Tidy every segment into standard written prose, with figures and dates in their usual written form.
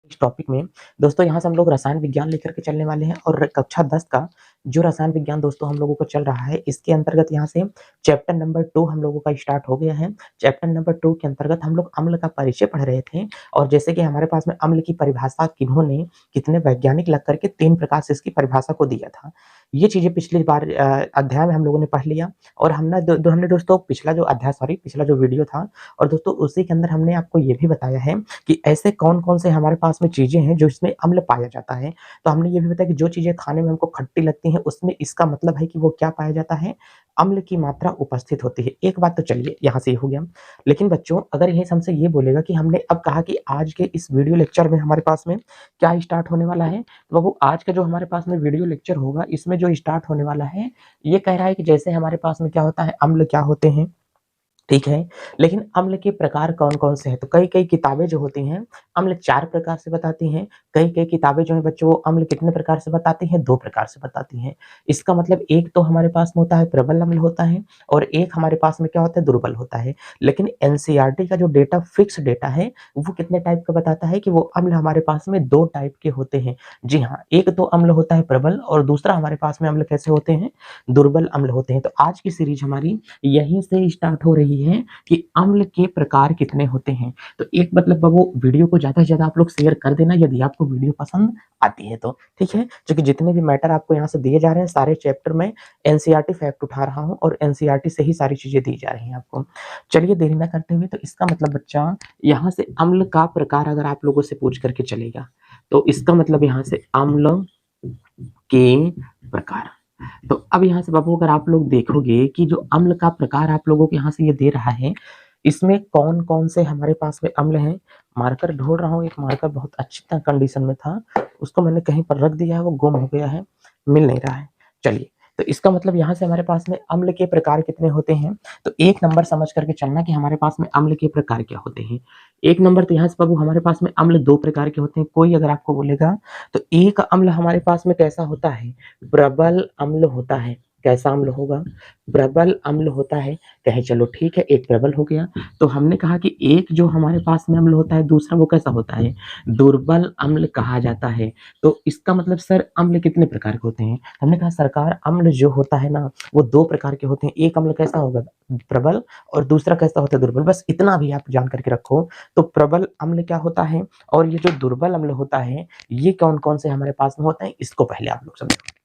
इस टॉपिक में दोस्तों यहाँ से हम लोग रसायन विज्ञान लेकर के चलने वाले हैं और कक्षा 10 का जो रसायन विज्ञान दोस्तों हम लोगों को चल रहा है, इसके अंतर्गत यहाँ से चैप्टर नंबर 2 हम लोगों का स्टार्ट हो गया है। चैप्टर नंबर 2 के अंतर्गत हम लोग अम्ल का परिचय पढ़ रहे थे और जैसे कि हमारे पास में अम्ल की परिभाषा किन्होंने, कितने वैज्ञानिक लग करके 3 प्रकार से इसकी परिभाषा को दिया था। ये चीज़ें पिछली बार अध्याय में हम लोगों ने पढ़ लिया और हमने दोस्तों पिछला जो वीडियो था और दोस्तों उसी के अंदर हमने आपको ये भी बताया है कि ऐसे कौन-कौन से हमारे पास में चीज़ें हैं जो इसमें अम्ल पाया जाता है। तो हमने ये भी बताया कि जो चीज़ें खाने में हमको खट्टी लगती हैं उसमें इसका मतलब है कि वो क्या पाया जाता है, अम्ल की मात्रा उपस्थित होती है। एक बात तो चलिए यहाँ से ये हो गया। लेकिन बच्चों अगर यही हमसे ये बोलेगा कि हमने अब कहा कि आज के इस वीडियो लेक्चर में हमारे पास में क्या स्टार्ट होने वाला है? तो बाबू आज का जो हमारे पास में वीडियो लेक्चर होगा इसमें जो स्टार्ट होने वाला है, ये कह रहा है कि जैसे हमारे पास में क्या होता है, अम्ल क्या होते हैं? ठीक है, लेकिन अम्ल के प्रकार कौन-कौन से हैं? तो कई-कई किताबें जो होती हैं, अम्ल 4 प्रकार से बताती हैं। कई-कई किताबें जो हैं बच्चों, वो अम्ल कितने प्रकार से बताती हैं? 2 प्रकार से बताती हैं। इसका मतलब एक तो हमारे पास में होता है प्रबल अम्ल होता है और एक हमारे पास में क्या होता है? दुर्बल होता है। लेकिन एनसीईआरटी का जो डेटा फिक्स डेटा है, वो कितने टाइप का बताता है कि वो अम्ल हमारे पास में 2 टाइप के होते हैं। जी हाँ, एक तो अम्ल होता है प्रबल और दूसरा हमारे पास में अम्ल कैसे होते हैं? दुर्बल अम्ल होते हैं। तो आज की सीरीज़ हमारी यहीं से स्टार्ट हो रही है कि अम्ल के प्रकार कितने होते हैं। तो एक मतलब वो वीडियो को ज़्यादा से ज़्यादा आप लोग शेयर कर देना यदि आपको वीडियो पसंद आती है तो, ठीक है? क्योंकि जितने भी मैटर आपको यहाँ से दिए जा रहे हैं सारे चैप्टर में एनसीईआरटी फैक्ट उठा रहा हूँ और एनसीईआरटी से ही सारी चीज़ें दी जा रही हैं आपको। चलिए देरी ना करते हुए, तो इसका मतलब बच्चा यहाँ से अम्ल का प्रकार अगर आप लोगों से पूछ करके चलेगा, तो इसका मतलब यहाँ से अम्ल के प्रकार। तो अब यहाँ से बाबू अगर आप लोग देखोगे कि जो अम्ल का प्रकार आप लोगों को यहाँ से ये दे रहा है, इसमें कौन-कौन से हमारे पास में अम्ल हैं? मार्कर ढूँढ रहा हूँ, एक मार्कर बहुत अच्छी कंडीशन में था, उसको मैंने कहीं पर रख दिया है, वो गुम हो गया है, मिल नहीं रहा है। चलिए, तो इसका मतलब यहाँ से हमारे पास में अम्ल के प्रकार कितने होते हैं? तो 1 नंबर समझ करके चलना कि हमारे पास में अम्ल के प्रकार क्या होते हैं। 1 नंबर तो यहाँ से बाबू हमारे पास में अम्ल 2 प्रकार के होते हैं। कोई अगर आपको बोलेगा, तो एक अम्ल हमारे पास में कैसा होता है? प्रबल अम्ल होता है। कैसा अम्ल होगा? प्रबल अम्ल होता है। कहे चलो ठीक है, एक प्रबल हो गया। तो हमने कहा कि एक जो हमारे पास में अम्ल होता है, दूसरा वो कैसा होता है? दुर्बल अम्ल कहा जाता है। तो इसका मतलब सर अम्ल कितने प्रकार के होते हैं? हमने कहा सरकार अम्ल जो होता है ना, वो 2 प्रकार के होते हैं। एक अम्ल कैसा होगा? प्रबल और दूसरा कैसा होता है? दुर्बल। बस इतना भी आप जान करके रखो। तो प्रबल अम्ल क्या होता है और ये जो दुर्बल अम्ल होता है, ये कौन-कौन से हमारे पास में होते हैं, इसको पहले आप लोग समझो।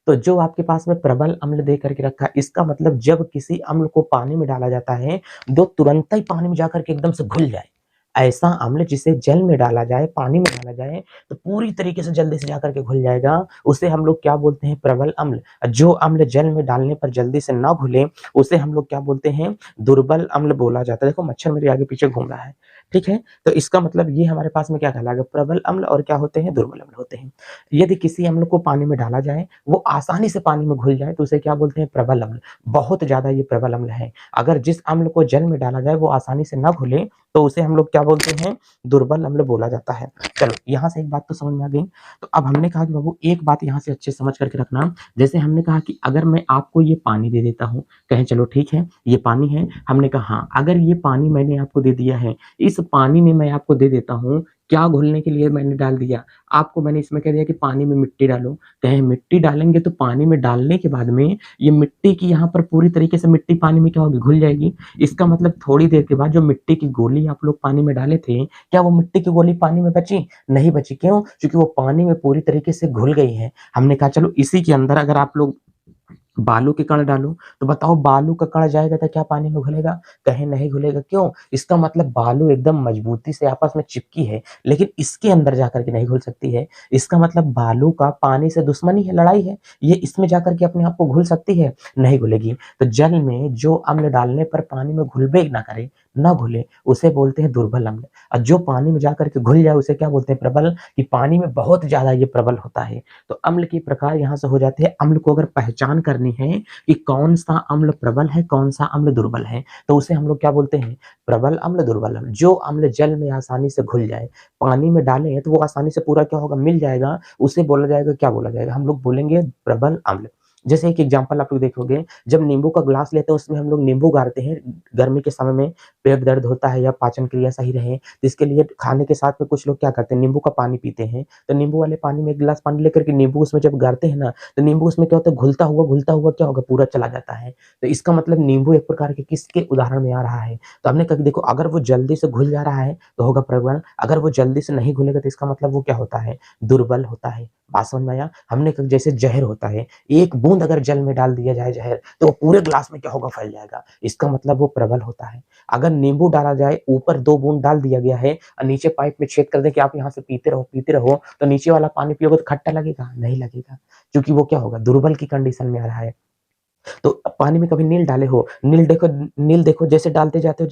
तो जो आपके पास में प्रबल अम्ल दे करके रखा है, इसका मतलब जब किसी अम्ल को पानी में डाला जाता है, तो तुरंत ही पानी में जाकर के एकदम से घुल जाए। ऐसा अम्ल जिसे जल में डाला जाए, पानी में डाला जाए, तो पूरी तरीके से जल्दी से जाकर के घुल जाएगा, उसे हम लोग क्या बोलते हैं? प्रबल अम्ल। जो अम्ल जल में डालने पर जल्दी से ना घुले, उसे हम लोग क्या बोलते हैं? दुर्बल अम्ल बोला जाता है। देखो मच्छर मेरे आगे पीछे घूम रहा है, ठीक है? तो इसका मतलब ये हमारे पास में क्या कहलाएगा? प्रबल अम्ल और क्या होते हैं? दुर्बल अम्ल होते हैं। यदि किसी अम्ल को पानी में डाला जाए, वो आसानी से पानी में घुल जाए, तो उसे क्या बोलते हैं? प्रबल अम्ल। बहुत ज़्यादा ये प्रबल अम्ल है। अगर जिस अम्ल को जल में डाला जाए, वो आसानी से ना घुले, तो उसे हम लोग क्या बोलते हैं? दुर्बल अम्ल बोला जाता है। चलो, यहाँ से एक बात तो समझ में आ गई। तो अब हमने कहा कि बाबू एक बात यहाँ से अच्छे से समझ करके रखना, जैसे हमने कहा कि अगर मैं आपको ये पानी दे देता हूँ, कहें चलो ठीक है, ये पानी है। हमने कहा हाँ, अगर ये पानी मैंने आपको दे दिया है, इस पानी में मैं आपको दे देता हूँ, क्या घुलने के लिए मैंने डाल दिया? आपको मैंने इसमें कह दिया कि पानी में मिट्टी डालो। कहें मिट्टी डालेंगे तो पानी में डालने के बाद में ये मिट्टी की यहाँ पर पूरी तरीके से मिट्टी पानी में क्या होगी? घुल जाएगी। इसका मतलब थोड़ी देर के बाद जो मिट्टी की गोली आप लोग पानी में डाले थे, क्या वो मिट्टी की गोली पानी में बची? नहीं बची। क्यों? क्योंकि वो पानी में पूरी तरीके से घुल गई है। हमने कहा चलो इसी के अंदर अगर आप लोग बालू के कण डालो, तो बताओ बालू का कण जाएगा तो क्या पानी में घुलेगा? कहीं नहीं घुलेगा। क्यों? इसका मतलब बालू एकदम मजबूती से आपस में चिपकी है, लेकिन इसके अंदर जाकर के नहीं घुल सकती है। इसका मतलब बालू का पानी से दुश्मनी है, लड़ाई है। ये इसमें जाकर के अपने आप को घुल सकती है? नहीं घुलेगी। तो जल में जो अम्ल डालने पर पानी में घुलबे ना करे, ना घुले, उसे बोलते हैं दुर्बल अम्ल। और जो पानी में जाकर के घुल जाए उसे क्या बोलते हैं? प्रबल। कि पानी में बहुत ज़्यादा ये प्रबल होता है। तो अम्ल के प्रकार यहाँ से हो जाते हैं। अम्ल को अगर पहचान करनी है कि कौन-सा अम्ल प्रबल है, कौन-सा अम्ल दुर्बल है, तो उसे हम लोग क्या बोलते हैं? प्रबल अम्ल, दुर्बल अम्ल। जो अम्ल जल में आसानी से घुल जाए, पानी में डालें तो वो आसानी से पूरा क्या होगा? मिल जाएगा, उसे बोला जाएगा, क्या बोला जाएगा? हम लोग बोलेंगे प्रबल अम्ल। जैसे एक एग्जांपल आप लोग देखोगे, जब नींबू का ग्लास लेते हैं उसमें हम लोग नींबू गाड़ते हैं, गर्मी के समय में पेट दर्द होता है या पाचन क्रिया सही रहे, तो इसके लिए खाने के साथ में कुछ लोग क्या करते हैं, नींबू का पानी पीते हैं। तो नींबू वाले पानी में 1 गिलास पानी लेकर के नींबू उसमें जब गाड़ते हैं ना, तो नींबू उसमें क्या होता है, घुलता हुआ क्या होगा, पूरा चला जाता है। तो इसका मतलब नींबू एक प्रकार के किसके उदाहरण में आ रहा है? तो हमने कहा कि देखो अगर वो जल्दी से घुल जा रहा है, तो होगा प्रबल, अगर वो जल्दी से नहीं घुलेगा तो इसका मतलब वो क्या होता है, दुर्बल होता है। बात समझ में आया? हमने कहा जैसे ज़हर होता है, 1 बूँद अगर जल में डाल दिया जाए ज़हर, तो वो पूरे ग्लास में क्या होगा, फैल जाएगा। इसका मतलब वो प्रबल होता है। अगर नींबू डाला जाए, ऊपर 2 बूँद डाल दिया गया है और नीचे पाइप में छेद कर दें कि आप यहाँ से पीते रहो, तो नीचे वाला पानी पियोगे तो खट्टा लगेगा? नहीं लगेगा, क्योंकि वो क्या होगा, दुर्बल की कंडीशन में आ रहा है। तो पानी में कभी नील डाले हो, नील देखो जैसे डालते जाते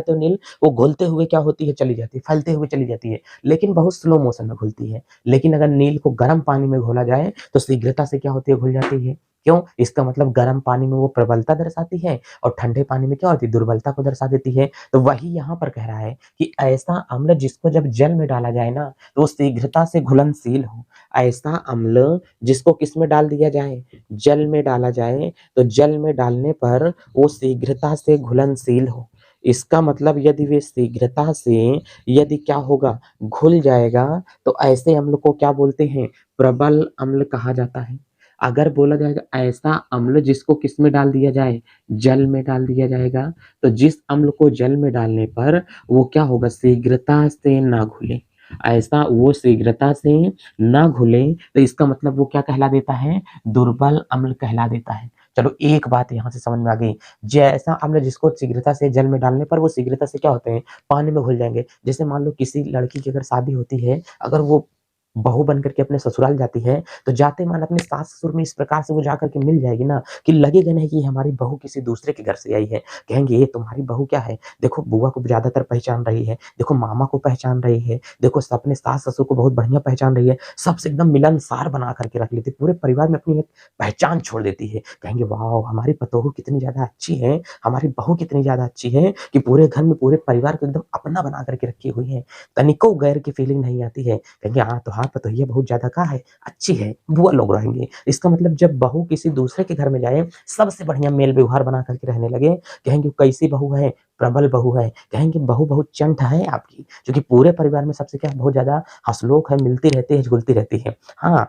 हो नील, वो घुलते हुए क्या होती है, चली जाती है, फैलते हुए चली जाती है, लेकिन बहुत स्लो मोशन में घुलती है। लेकिन अगर नील को गर्म पानी में घोला जाए, तो शीघ्रता से क्या होती है, घुल जाती है। क्यों? इसका मतलब गर्म पानी में वो प्रबलता दर्शाती है और ठंडे पानी में क्या होती है, दुर्बलता को दर्शा देती है। तो वही यहाँ पर कह रहा है कि ऐसा अम्ल जिसको जब जल में डाला जाए ना, तो वो शीघ्रता से घुलनशील हो। ऐसा अम्ल जिसको किसमें डाल दिया जाए, जल में डाला जाए, तो जल में डालने पर वो शीघ्रता से घुलनशील हो। इसका मतलब यदि वे शीघ्रता से यदि क्या होगा, घुल जाएगा, तो ऐसे अम्ल को क्या बोलते हैं, प्रबल अम्ल कहा जाता है। अगर बोला जाएगा ऐसा अम्ल जिसको किसमें डाल दिया जाए, जल में डाल दिया जाएगा, तो जिस अम्ल को जल में डालने पर वो क्या होगा, शीघ्रता से ना घुले, ऐसा वो शीघ्रता से ना घुले, तो इसका मतलब वो क्या कहला देता है, दुर्बल अम्ल कहला देता है। चलो एक बात यहाँ से समझ में आ गई, जैसा अम्ल जिसको शीघ्रता से जल में डालने पर वो शीघ्रता से क्या होते हैं, पानी में घुल जाएंगे। जैसे मान लो किसी लड़की की अगर शादी होती है, अगर वो बहू बन करके अपने ससुराल जाती है, तो जाते मान अपने सास ससुर में इस प्रकार से वो जा करके मिल जाएगी ना, कि लगेगा नहीं कि हमारी बहू किसी दूसरे के घर से आई है। कहेंगे ये तुम्हारी बहू क्या है, देखो बुआ को ज्यादातर पहचान रही है, देखो मामा को पहचान रही है, देखो अपने सास ससुर को बहुत बढ़िया पहचान रही है, सबसे एकदम मिलनसार बना करके रख लेती है, पूरे परिवार में अपनी एक पहचान छोड़ देती है। कहेंगे वाह हमारी पतोहू कितनी ज्यादा अच्छी है, हमारी बहू कितनी ज्यादा अच्छी है, कि पूरे घर में पूरे परिवार को एकदम अपना बना करके रखी हुई है, तनिको गैर की फीलिंग नहीं आती है। कहेंगे हाँ तो हाँ पतोहिया बहुत ज्यादा का है, अच्छी है, बुआ लोग रहेंगे। इसका मतलब जब बहू किसी दूसरे के घर में जाए, सबसे बढ़िया मेल व्यवहार बना करके रहने लगे, कहेंगे कैसी बहू है, प्रबल बहू है। कहेंगे बहू बहुत चंट है आपकी, क्योंकि पूरे परिवार में सबसे क्या बहुत ज्यादा हंसलोक है, मिलती रहती है, झुलती रहती है। हाँ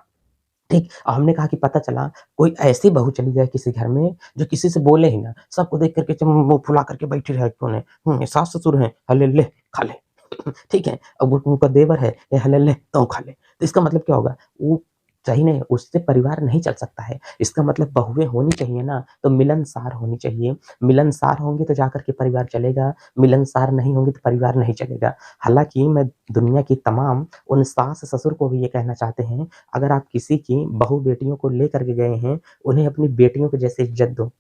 ठीक। और हमने कहा कि पता चला कोई ऐसी बहू चली जाए किसी घर में जो किसी से बोले ही ना, सबको देख करके मुंह फुला करके बैठी रहे कोने, ये सास ससुर हैं, हले ले खा ले। ठीक है, अब वो उनका देवर है, ये हले ले तो खा ले, तो इसका मतलब क्या होगा, वो सही नहीं, उससे परिवार नहीं चल सकता है। इसका मतलब बहुएं होनी चाहिए ना, तो मिलनसार होनी चाहिए, मिलनसार होंगे तो जाकर के परिवार चलेगा, मिलनसार नहीं होंगे तो परिवार नहीं चलेगा। हालांकि मैं दुनिया की तमाम उन सास ससुर को भी ये कहना चाहते हैं, अगर आप किसी की बहू बेटियों को लेकर के गए हैं, उन्हें अपनी बेटियों के जैसे इज्जत दो।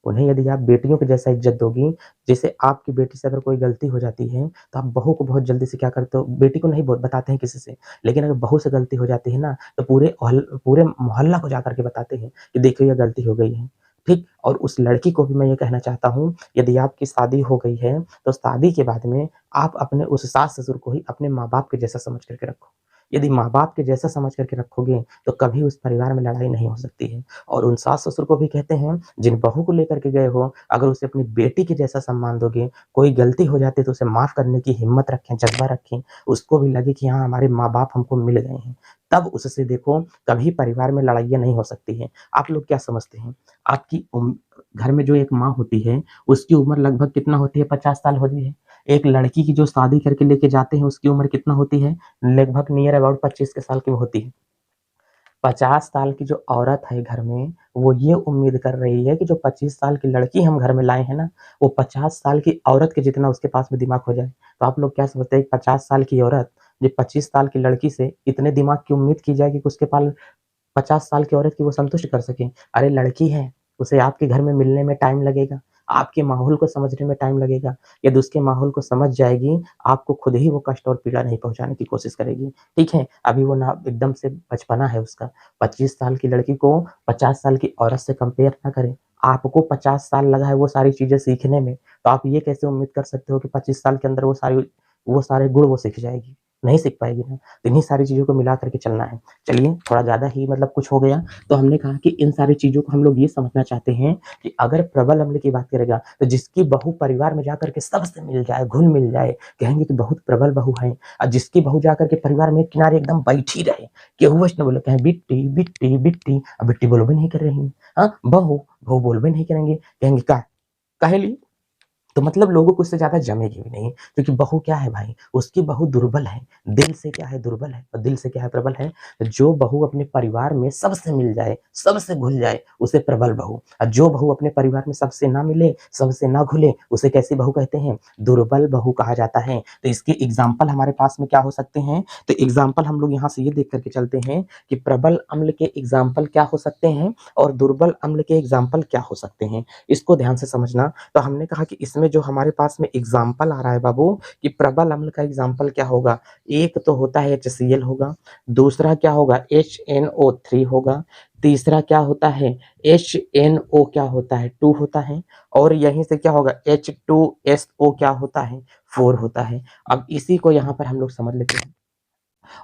उन्हें यदि आप बेटियों के जैसा इज्जत दोगी, जैसे आपकी बेटी से अगर कोई गलती हो जाती है, तो आप बहू को बहुत जल्दी से क्या करते हो, बेटी को नहीं बताते हैं किसी से, लेकिन अगर बहू से गलती हो जाती है ना, तो पूरे मोहल्ला को जाकर के बताते हैं कि देखो ये गलती हो गई है। ठीक, और उस लड़की को भी मैं ये कहना चाहता हूँ, यदि आपकी शादी हो गई है, तो शादी के बाद में आप अपने उस सास ससुर को ही अपने माँ बाप के जैसा समझ करके रखो। यदि माँ बाप के जैसा समझ करके रखोगे, तो कभी उस परिवार में लड़ाई नहीं हो सकती है। और उन सास ससुर को भी कहते हैं, जिन बहू को लेकर के गए हो, अगर उसे अपनी बेटी के जैसा सम्मान दोगे, कोई गलती हो जाती है तो उसे माफ करने की हिम्मत रखें, जज्बा रखें, उसको भी लगे कि हाँ हमारे माँ बाप हमको मिल गए हैं, तब उससे देखो कभी परिवार में लड़ाइयाँ नहीं हो सकती है। आप लोग क्या समझते हैं, आपकी घर में जो एक माँ होती है, उसकी उम्र लगभग कितना होती है, 50 साल होती है। एक लड़की की जो शादी करके लेके जाते हैं, उसकी उम्र कितना होती है, लगभग नियर अबाउट 25 के साल की होती है। 50 साल की जो औरत है घर में, वो ये उम्मीद कर रही है कि जो 25 साल की लड़की हम घर में लाए हैं ना, वो 50 साल की औरत के जितना उसके पास में दिमाग हो जाए। तो आप लोग क्या समझते हैं, 50 साल की औरत जो 25 साल की लड़की से इतने दिमाग की उम्मीद की जाए कि उसके पास 50 साल की औरत की वो संतुष्ट कर सके। अरे लड़की है, उसे आपके घर में मिलने में टाइम लगेगा, आपके माहौल को समझने में टाइम लगेगा। यदि उसके माहौल को समझ जाएगी, आपको खुद ही वो कष्ट और पीड़ा नहीं पहुँचाने की कोशिश करेगी। ठीक है? अभी वो ना एकदम से बचपना है उसका। 25 साल की लड़की को 50 साल की औरत से कंपेयर ना करें। आपको 50 साल लगा है वो सारी चीज़ें सीखने में, तो आप ये कैसे उम्मीद कर सकते हो कि 25 साल के अंदर वो सारे गुण वो सीख जाएगी? नहीं सीख पाएगी ना। तो इन्हीं सारी चीज़ों को मिला करके चलना है। चलिए थोड़ा ज़्यादा ही मतलब कुछ हो गया, तो हमने कहा कि इन सारी चीज़ों को हम लोग ये समझना चाहते हैं कि अगर प्रबल अम्ल की बात करेगा, तो जिसकी बहू परिवार में जाकर के सबसे मिल जाए, घुल-मिल जाए, कहेंगे कि बहुत प्रबल बहू है। और जिसकी बहू जाकर के परिवार में किनारे एकदम बैठी रहे, केहू न बोले, कहें बिट्टी, बिट्टी, बिट्टी, अब बिट्टी बोलबे नहीं कर रही है। हाँ, बहू, बहू बोलबे नहीं करेंगे, कहेंगे का काहेली? तो मतलब लोगों को उससे ज़्यादा जमेगी भी नहीं, क्योंकि बहू क्या है भाई, उसकी बहू दुर्बल है, दिल से क्या है दुर्बल है और दिल से क्या है प्रबल है। जो बहू अपने परिवार में सबसे मिल जाए, सबसे घुल जाए, उसे प्रबल बहू, और जो बहू अपने परिवार में सबसे ना मिले, सबसे ना घुले, उसे कैसी बहू कहते हैं? दुर्बल बहू कहा जाता है। तो इसके एग्जाम्पल हमारे पास में क्या हो सकते हैं? तो एग्जाम्पल हम लोग यहाँ से ये देख करके चलते हैं कि प्रबल अम्ल के एग्जाम्पल क्या हो सकते हैं और दुर्बल अम्ल के एग्जाम्पल क्या हो सकते हैं, इसको ध्यान से समझना। तो हमने कहा कि इसमें जो हमारे पास में एग्जाम्पल आ रहा है बाबू, कि प्रबल अम्ल का एग्जाम्पल क्या होगा? एक तो होता है HCl होगा, दूसरा क्या होगा? HNO3 होगा, तीसरा क्या होता है? HNO क्या होता है? 2 होता है, और यहीं से क्या होगा? H2SO क्या होता है? 4 होता है। अब इसी को यहाँ पर हम लोग समझ लेते हैं।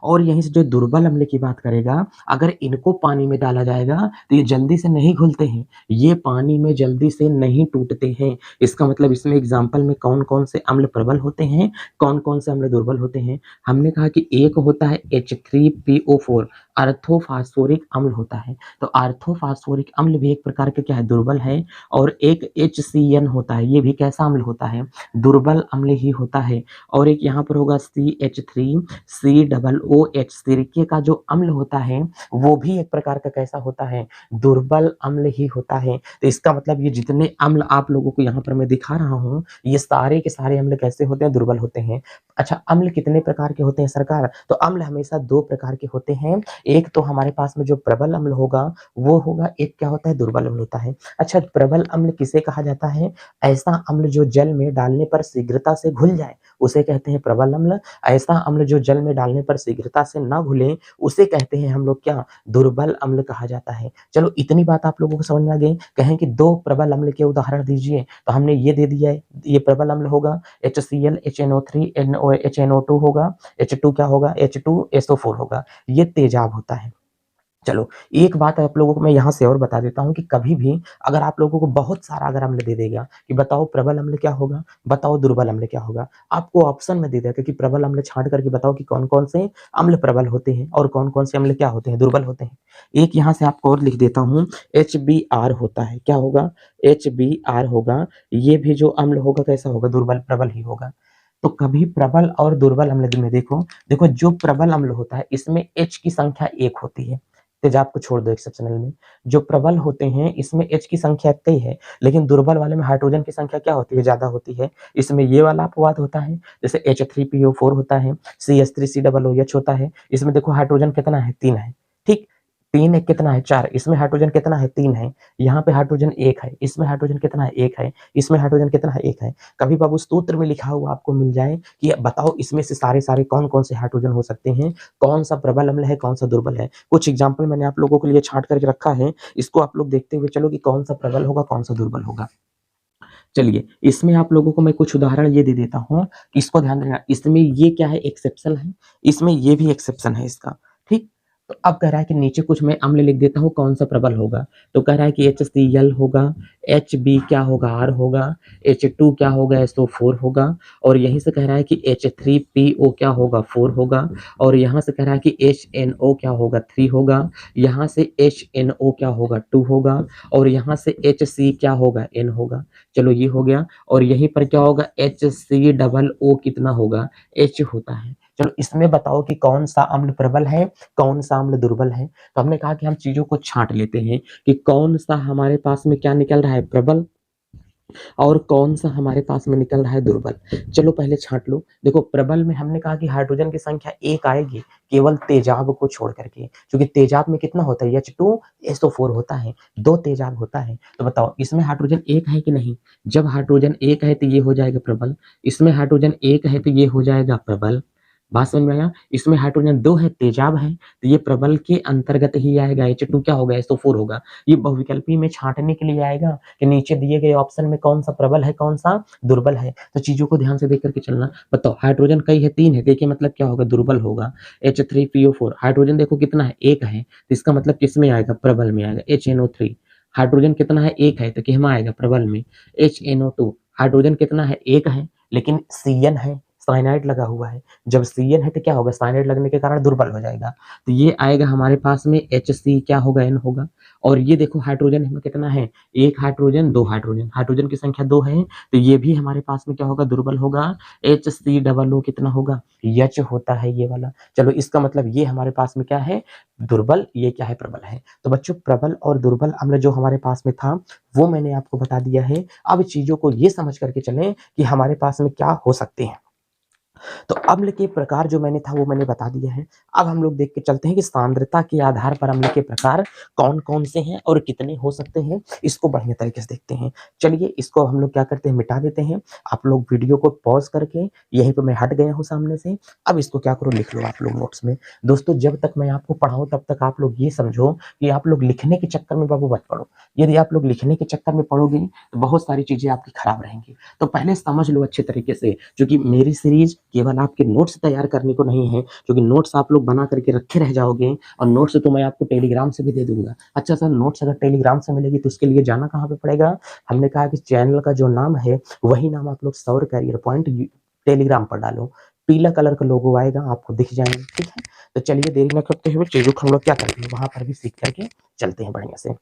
और यहीं से जो दुर्बल अम्ल की बात करेगा, अगर इनको पानी में डाला जाएगा तो ये जल्दी से नहीं घुलते हैं, ये पानी में जल्दी से नहीं टूटते हैं। इसका मतलब इसमें एग्जाम्पल में कौन-कौन से अम्ल प्रबल होते हैं, कौन-कौन से अम्ल दुर्बल होते हैं। हमने कहा कि एक होता है H3PO4, ऑर्थोफॉस्फोरिक अम्ल होता है। तो ऑर्थोफॉस्फोरिक अम्ल भी एक प्रकार का क्या है? दुर्बल है। और एक HCN होता है, ये भी कैसा अम्ल होता है? दुर्बल अम्ल ही होता है। और एक यहाँ पर होगा CH3COOH, सिरके का जो अम्ल होता है वो भी एक प्रकार का कैसा होता है? दुर्बल अम्ल ही होता है। तो इसका मतलब ये जितने अम्ल आप लोगों को यहाँ पर मैं दिखा रहा हूँ, ये सारे के सारे अम्ल कैसे होते हैं? दुर्बल होते हैं। अच्छा, अम्ल कितने प्रकार के होते हैं सरकार? तो अम्ल हमेशा 2 प्रकार के होते हैं। एक तो हमारे पास में जो प्रबल अम्ल होगा वो होगा, एक क्या होता है? दुर्बल अम्ल होता है। अच्छा, प्रबल अम्ल किसे कहा जाता है? ऐसा अम्ल जो जल में डालने पर शीघ्रता से घुल जाए, उसे कहते हैं प्रबल अम्ल। ऐसा अम्ल जो जल में डालने पर शीघ्रता से ना घुले, उसे कहते हैं हम लोग क्या? दुर्बल अम्ल कहा जाता है। चलो इतनी बात आप लोगों को समझ में आ गई। कहें कि 2 प्रबल अम्ल के उदाहरण दीजिए, तो हमने ये दे दिया है, ये प्रबल अम्ल होगा HCl, HNO3, HNO2 होगा, H2 क्या होगा? H2SO4 होगा। ये तेजाब होता है। चलो, एक बात आप लोगों को मैं यहाँ से और बता देता हूँ कि कभी भी अगर आप लोगों को बहुत सारा अगर अम्ल दे देगा कि बताओ प्रबल अम्ल क्या होगा, बताओ दुर्बल अम्ल क्या होगा, आपको ऑप्शन में दे देगा कि प्रबल अम्ल छाँट करके बताओ कि कौन-कौन से अम्ल प्रबल होते हैं और कौन-कौन से अम्ल क्या होते हैं? दुर्बल होते हैं। एक यहाँ से आपको और लिख देता हूँ, HBr होता है, क्या होगा? HBr होगा। ये भी जो अम्ल होगा कैसा होगा? दुर्बल, प्रबल ही होगा। तो कभी प्रबल और दुर्बल अम्ल में देखो जो प्रबल अम्ल होता है इसमें H की संख्या 1 होती है। तेजाब को छोड़ दो एक्सेप्शनल में। जो प्रबल होते हैं इसमें H की संख्या इतनी है, लेकिन दुर्बल वाले में हाइड्रोजन की संख्या क्या होती है? ज़्यादा होती है। इसमें ये वाला अपवाद होता है, जैसे H3PO4 होता है, CH3COOH होता है। इसमें देखो हाइड्रोजन कितना है? 3 है। ठीक? 3 एक कितना है? 4। इसमें हाइड्रोजन कितना है? 3 है। यहाँ पे हाइड्रोजन 1 है। इसमें हाइड्रोजन कितना है? 1 है। इसमें हाइड्रोजन कितना है? 1 है। कभी बाबू सूत्र में लिखा हुआ आपको मिल जाए कि बताओ इसमें से सारे-सारे कौन-कौन से हाइड्रोजन हो सकते हैं? कौन-सा प्रबल अम्ल है, कौन-सा दुर्बल है? कुछ एग्जाम्पल मैंने आप लोगों के लिए छाँट करके रखा है। इसको आप लोग देखते हुए चलो कि कौन-सा प्रबल होगा, कौन-सा दुर्बल होगा। चलिए, इसमें आप लोगों को मैं कुछ उदाहरण ये दे देता हूँ, इसको ध्यान देना। इसमें ये क्या है? एक्सेप्शन है, इसमें ये भी एक्सेप्शन है इसका, ठीक? तो अब कह रहा है कि नीचे कुछ मैं अम्ल लिख देता हूँ, कौन-सा प्रबल होगा। तो कह रहा है कि HCl होगा, HB क्या होगा? R होगा, H2 क्या होगा? SO4 होगा, और यहीं से कह रहा है कि H3PO क्या होगा? 4 होगा, और यहाँ से कह रहा है कि HNO क्या होगा? 3 होगा, यहाँ से HNO क्या होगा? 2 होगा, और यहाँ से HC क्या होगा? N होगा। चलो ये हो गया, और यहीं पर क्या होगा? HCOO कितना होगा? H होता है। चलो इसमें बताओ कि कौन सा अम्ल प्रबल है, कौन सा अम्ल दुर्बल है। तो हमने कहा कि हम चीजों को छांट लेते हैं कि कौन सा हमारे पास में क्या निकल रहा है? प्रबल, और कौन सा हमारे पास में निकल रहा है? दुर्बल। चलो पहले छांट लो। देखो प्रबल में हमने कहा कि हाइड्रोजन की संख्या 1 आएगी, केवल तेजाब को छोड़ करके, क्योंकि तेजाब में कितना होता है? H2SO4 होता है, 2 तेजाब होता है। तो बताओ इसमें हाइड्रोजन 1 है कि नहीं? जब हाइड्रोजन 1 है तो ये हो जाएगा प्रबल, इसमें हाइड्रोजन 1 है तो ये हो जाएगा प्रबल। बात समझ में आया? इसमें हाइड्रोजन 2 है, तेजाब है, तो ये प्रबल के अंतर्गत ही आएगा। H2 क्या होगा? SO4 होगा। ये बहुविकल्पी में छाँटने के लिए आएगा कि नीचे दिए गए ऑप्शन में कौन-सा प्रबल है, कौन-सा दुर्बल है। तो चीज़ों को ध्यान से देख कर के चलना। बताओ हाइड्रोजन कई है? 3 है। देखिए मतलब क्या होगा? दुर्बल होगा। H3PO4 हाइड्रोजन देखो कितना है? 1 है। तो इसका मतलब किसमें आएगा? प्रबल में आएगा। HNO3 हाइड्रोजन कितना है? 1 है, तो किसमें आएगा? प्रबल में। HNO2 हाइड्रोजन कितना है? 1 है, लेकिन CN है, साइनाइड लगा हुआ है। जब CN है तो क्या होगा? साइनाइड लगने के कारण दुर्बल हो जाएगा। तो ये आएगा हमारे पास में HC क्या होगा? N होगा। और ये देखो हाइड्रोजन में कितना है? 1 हाइड्रोजन, 2 हाइड्रोजन। हाइड्रोजन की संख्या 2 है, तो ये भी हमारे पास में क्या होगा? दुर्बल होगा। HCOO कितना होगा? H होता है ये वाला। चलो इसका मतलब ये हमारे पास में क्या है? दुर्बल, ये क्या है? प्रबल है। तो बच्चों प्रबल और दुर्बल अम्ल जो हमारे पास में था, वो मैंने आपको बता दिया है। अब चीज़ों को ये समझ करके चलें कि हमारे पास में क्या हो सकते हैं। तो अम्ल के प्रकार जो मैंने था वो मैंने बता दिया है। अब हम लोग देख के चलते हैं कि सांद्रता के आधार पर अम्ल के प्रकार कौन-कौन से हैं और कितने हो सकते हैं, इसको बढ़िया तरीके से देखते हैं। चलिए इसको हम लोग क्या करते हैं? मिटा देते हैं। आप लोग वीडियो को पॉज़ करके यहीं पे मैं हट गया हूँ सामने से। अब इसको क्या करो? लिख लो आप लोग नोट्स में। दोस्तों जब तक मैं आपको पढ़ाऊँ तब तक आप लोग ये समझो कि आप लोग लिखने के चक्कर में बाबू मत पड़ो। यदि आप लोग लिखने के चक्कर में पड़ोगे तो बहुत सारी चीज़ें आपकी खराब रहेंगी। तो पहले समझ लो अच्छे तरीके से, क्योंकि मेरी सीरीज़ केवल आपके नोट्स तैयार करने को नहीं है, क्योंकि नोट्स आप लोग बना करके रखे रह जाओगे और नोट्स तो मैं आपको टेलीग्राम से भी दे दूँगा। अच्छा सर नोट्स अगर टेलीग्राम से मिलेगी तो उसके लिए जाना कहाँ पे पड़ेगा? हमने कहा कि चैनल का जो नाम है वही नाम आप लोग सौर करियर पॉइंट टेलीग्राम पर डालो। पीला कलर का लोगो आएगा, आपको दिख जाएँगे, ठीक है? तो चलिए देरी ना करते हुए चीज़ों को हम लोग क्या करते हैं, वहाँ पर भी सीख करके चलते हैं बढ़िया से।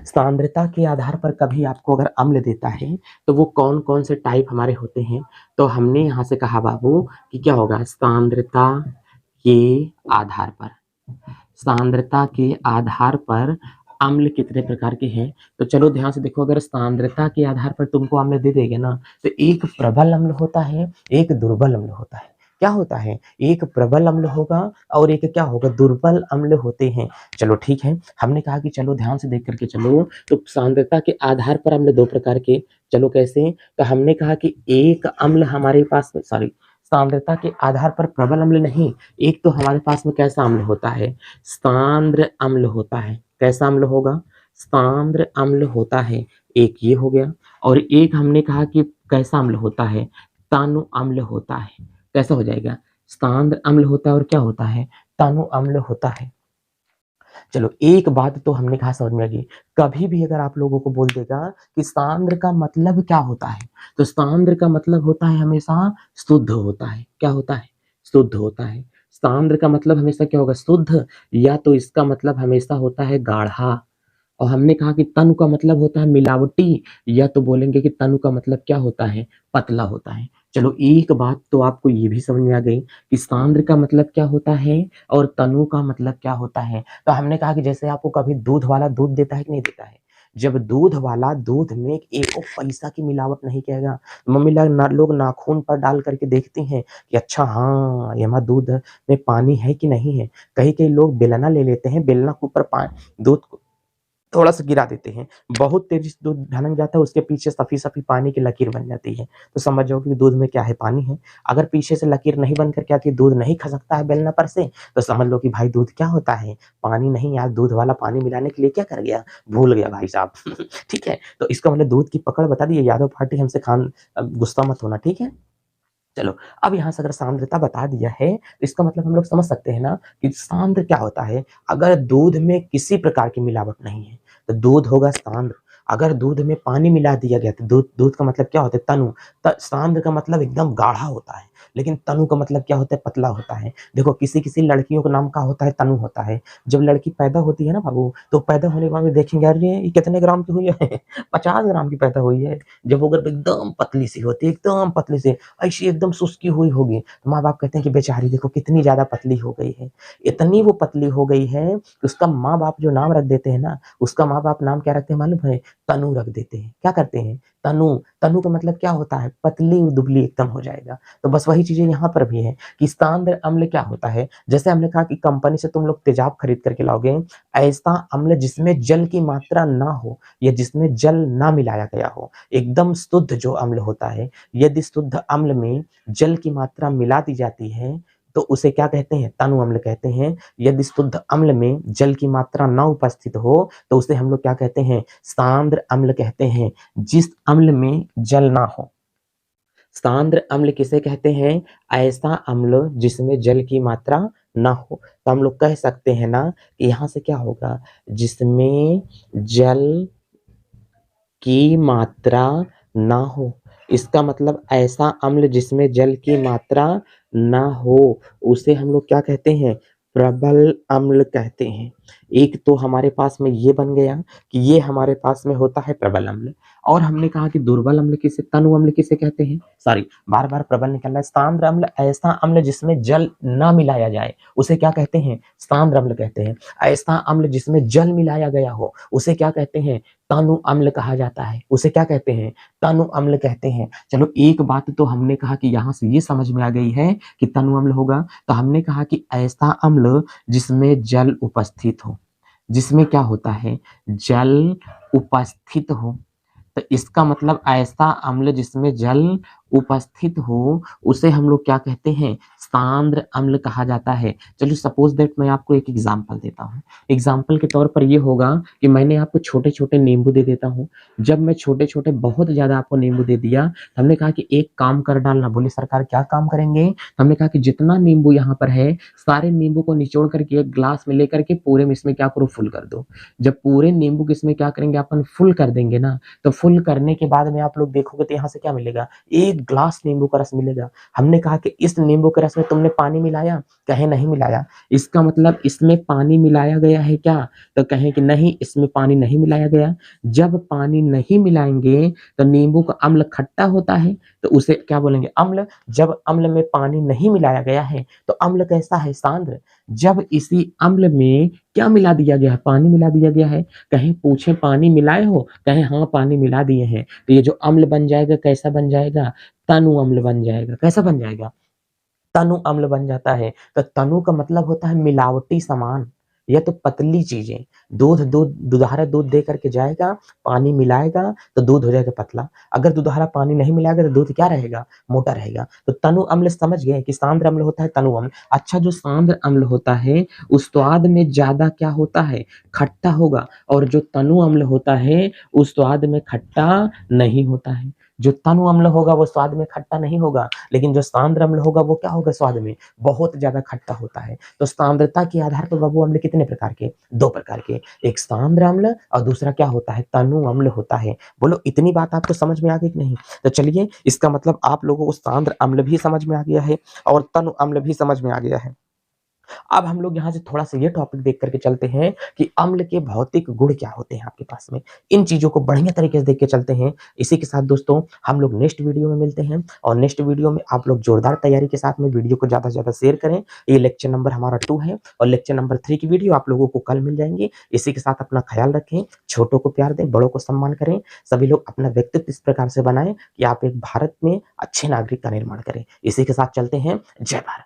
सांद्रता के आधार पर कभी आपको अगर अम्ल देता है, तो वो कौन-कौन से टाइप हमारे होते हैं? तो हमने यहाँ से कहा बाबू कि क्या होगा? सांद्रता के आधार पर, सांद्रता के आधार पर अम्ल कितने प्रकार के हैं? तो चलो ध्यान से देखो, अगर सांद्रता के आधार पर तुमको अम्ल दे देंगे ना, तो एक प्रबल अम्ल होता है, एक दुर्बल अम्ल होता है। क्या होता है? एक प्रबल अम्ल होगा और एक क्या होगा? दुर्बल अम्ल होते हैं। चलो ठीक है, हमने कहा कि चलो ध्यान से देख करके चलो, तो सांद्रता के आधार पर अम्ल 2 प्रकार के, चलो कैसे? तो हमने कहा कि एक अम्ल हमारे पास में सॉरी सांद्रता के आधार पर प्रबल अम्ल नहीं, एक तो हमारे पास में कैसा अम्ल होता है? सांद्र अम्ल होता है। कैसा अम्ल होगा? सांद्र अम्ल होता है। एक ये हो गया और एक हमने कहा कि कैसा अम्ल होता है? तानु अम्ल होता है। कैसा हो जाएगा? सांद्र अम्ल होता है और क्या होता है? तानु अम्ल होता है। चलो एक बात तो हमने कहा समझ में आ गई। कभी भी अगर आप लोगों को बोल देगा कि सांद्र का मतलब क्या होता है? तो सांद्र का मतलब होता है हमेशा शुद्ध होता है। क्या होता है? शुद्ध होता है। सांद्र का मतलब हमेशा क्या होगा? शुद्ध, या तो इसका मतलब हमेशा होता है गाढ़ा। और हमने कहा कि तनु का मतलब होता है मिलावटी, या तो बोलेंगे कि तनु का मतलब क्या होता है? पतला होता है। चलो एक बात तो आपको ये भी समझ में आ गई कि सांद्र का मतलब क्या होता है और तनु का मतलब क्या होता है। तो हमने कहा कि जैसे आपको कभी दूध वाला दूध देता है कि नहीं देता है? जब दूध वाला दूध में एक पैसा की मिलावट नहीं करेगा, मम्मी लोग नाखून पर डाल करके देखती हैं कि अच्छा हाँ, ये हमारा दूध में पानी है कि नहीं है। कहीं-कहीं लोग बेलना ले लेते हैं, बेलना के ऊपर दूध को थोड़ा-सा गिरा देते हैं। बहुत तेज़ी से दूध ढनक जाता है, उसके पीछे सफ़ी-सफ़ी पानी की लकीर बन जाती है। तो समझ जाओ कि दूध में क्या है? पानी है। अगर पीछे से लकीर नहीं बन कर के आती, दूध नहीं खसकता है बेलना पर से, तो समझ लो कि भाई दूध क्या होता है? पानी नहीं यार, दूध वाला पानी मिलाने के लिए क्या कर गया? भूल गया भाई साहब। ठीक है? तो इसका मतलब दूध की पकड़ बता दी है, यादव पार्टी हमसे गुस्सा मत होना, ठीक है? चलो, अब यहाँ से अगर सांद्रता बता दिया है, तो इसका मतलब हम लोग समझ सकते हैं ना कि सांद्र क्या होता है? अगर दूध में किसी प्रकार की मिलावट नहीं है, तो दूध होगा सांद्र। अगर दूध में पानी मिला दिया गया, तो दूध दूध का मतलब क्या होता है? तनु। सांद्र का मतलब एकदम गाढ़ा होता है, लेकिन तनु का मतलब क्या होता है? पतला होता है। देखो किसी-किसी लड़कियों का नाम क्या होता है? तनु होता है। जब लड़की पैदा होती है ना बाबू, तो पैदा होने के बाद में देखेंगे, अरे! ये कितने ग्राम की हुई है? 50 ग्राम की पैदा हुई है। जब वो अगर एकदम पतली सी होती है, एकदम पतली सी, ऐसी एकदम सुस्की हुई होगी, तो माँ-बाप कहते हैं कि बेचारी देखो कितनी ज़्यादा पतली हो गई है। इतनी वो पतली हो गई है कि उसका माँ-बाप जो नाम रख देते हैं ना, उसका माँ-बाप नाम क्या रखते हैं मालूम है? तनु रख देते हैं। क्या करते हैं? तनु। तनु का मतलब क्या होता है? पतली-दुबली एकदम हो जाएगा। तो बस वही चीज़ें यहाँ पर भी है कि सांद्र अम्ल क्या होता है? जैसे हमने कहा कि कंपनी से तुम लोग तेजाब खरीद करके लाओगे, ऐसा अम्ल जिसमें जल की मात्रा ना हो या जिसमें जल ना मिलाया गया हो, एकदम शुद्ध जो अम्ल होता है, यदि शुद्ध अम्ल में जल की मात्रा मिला दी जाती है, तो उसे क्या कहते हैं? तनु अम्ल कहते हैं। यदि शुद्ध अम्ल में जल की मात्रा न उपस्थित हो तो उसे हम लोग क्या कहते हैं? सांद्र अम्ल कहते हैं। जिस अम्ल में जल ना हो। सांद्र अम्ल किसे कहते हैं? ऐसा अम्ल जिसमें जल की मात्रा ना हो। तो हम लोग कह सकते हैं ना कि यहां से क्या होगा? जिसमें जल की मात्रा ना हो। इसका मतलब ऐसा अम्ल जिसमें जल की मात्रा ना हो उसे हम लोग क्या कहते हैं? प्रबल अम्ल कहते हैं। एक तो हमारे पास में ये बन गया कि ये हमारे पास में होता है प्रबल अम्ल। और हमने कहा कि दुर्बल अम्ल किसे, तनु अम्ल किसे कहते हैं? सॉरी, बार बार प्रबल निकल रहा है। सांद्र अम्ल ऐसा अम्ल जिसमें जल ना मिलाया जाए उसे क्या कहते हैं? सांद्र अम्ल कहते हैं। ऐसा अम्ल जिसमें जल मिलाया गया हो उसे क्या कहते हैं? तनु अम्ल कहा जाता है। उसे क्या कहते हैं? तनु अम्ल कहते हैं। चलो एक बात तो हमने कहा कि यहां से ये समझ में आ गई है कि तनु अम्ल होगा। तो हमने कहा कि ऐसा अम्ल जिसमें जल उपस्थित हो, जिसमें क्या होता है? जल उपस्थित हो। तो इसका मतलब ऐसा अम्ल जिसमें जल उपस्थित हो उसे हम लोग क्या कहते हैं? सांद्र अम्ल कहा जाता है। चलिए सपोज दैट मैं आपको एक एग्जांपल देता हूँ। एग्जांपल के तौर पर ये होगा कि मैंने आपको छोटे छोटे नींबू दे देता हूँ। जब मैं छोटे छोटे बहुत ज्यादा आपको नींबू दे दिया तो हमने कहा कि एक काम कर डालना। बोले सरकार क्या काम करेंगे? तो हमने कहा कि जितना नींबू यहाँ पर है सारे नींबू को निचोड़ करके एक ग्लास में लेकर के पूरे में इसमें क्या करो? फुल कर दो। जब पूरे नींबू को इसमें क्या करेंगे? अपन फुल कर देंगे ना, तो फुल करने के बाद में आप लोग देखोगे तो यहाँ से क्या मिलेगा? एक ग्लास नींबू का रस मिलेगा। हमने कहा कि इस नींबू के रस में तुमने पानी मिलाया? कहे नहीं मिलाया। इसका मतलब इसमें पानी मिलाया गया है क्या? तो कहें कि नहीं, इसमें पानी नहीं मिलाया गया। जब पानी नहीं मिलाएंगे तो नींबू का अम्ल खट्टा होता है, तो उसे क्या बोलेंगे? अम्ल। जब अम्ल में पानी नहीं मिलाया गया है तो अम्ल कैसा है? सांद्र। जब इसी अम्ल में क्या मिला दिया गया है? पानी मिला दिया गया है। कहीं पूछे पानी मिलाए हो? कहे हाँ पानी मिला दिए हैं। तो ये जो अम्ल बन जाएगा कैसा बन जाएगा? तनु अम्ल बन जाएगा। कैसा बन जाएगा? तनु अम्ल बन जाता है। तो तनु का मतलब होता है मिलावटी सामान या तो पतली चीजें। दूध दुधारा दूध दे करके जाएगा, पानी मिलाएगा तो दूध हो जाएगा पतला। अगर दुधारा पानी नहीं मिलाएगा तो दूध क्या रहेगा? मोटा रहेगा। तो तनु अम्ल समझ गए कि सांद्र अम्ल होता है तनु अम्ल। अच्छा, जो सांद्र अम्ल होता है उस स्वाद में ज्यादा क्या होता है? खट्टा होगा। और जो तनु अम्ल होता है उस स्वाद में खट्टा नहीं होता है। जो तनु अम्ल होगा वो स्वाद में खट्टा नहीं होगा, लेकिन जो सांद्र अम्ल होगा वो क्या होगा? स्वाद में बहुत ज्यादा खट्टा होता है। तो सांद्रता के आधार पर बाबू अम्ल कितने प्रकार के? दो प्रकार के। एक सांद्र अम्ल और दूसरा क्या होता है? तनु अम्ल होता है। बोलो इतनी बात आपको समझ में आ गई कि नहीं? तो चलिए, इसका मतलब आप लोगों को सांद्र अम्ल भी समझ में आ गया है और तनु अम्ल भी समझ में आ गया है। अब हम लोग यहाँ से थोड़ा सा ये टॉपिक देख करके चलते हैं कि अम्ल के भौतिक गुण क्या होते हैं आपके पास में। इन चीजों को बढ़िया तरीके से देख के चलते हैं। इसी के साथ दोस्तों हम लोग नेक्स्ट वीडियो में मिलते हैं और नेक्स्ट वीडियो में आप लोग जोरदार तैयारी के साथ में वीडियो को ज्यादा से ज्यादा शेयर करें। ये लेक्चर नंबर हमारा 2 है और लेक्चर नंबर 3 की वीडियो आप लोगों को कल मिल जाएंगी। इसी के साथ अपना ख्याल रखें, छोटों को प्यार दें, बड़ों को सम्मान करें। सभी लोग अपना व्यक्तित्व इस प्रकार से बनाएं कि आप एक भारत में अच्छे नागरिक का निर्माण करें। इसी के साथ चलते हैं। जय भारत।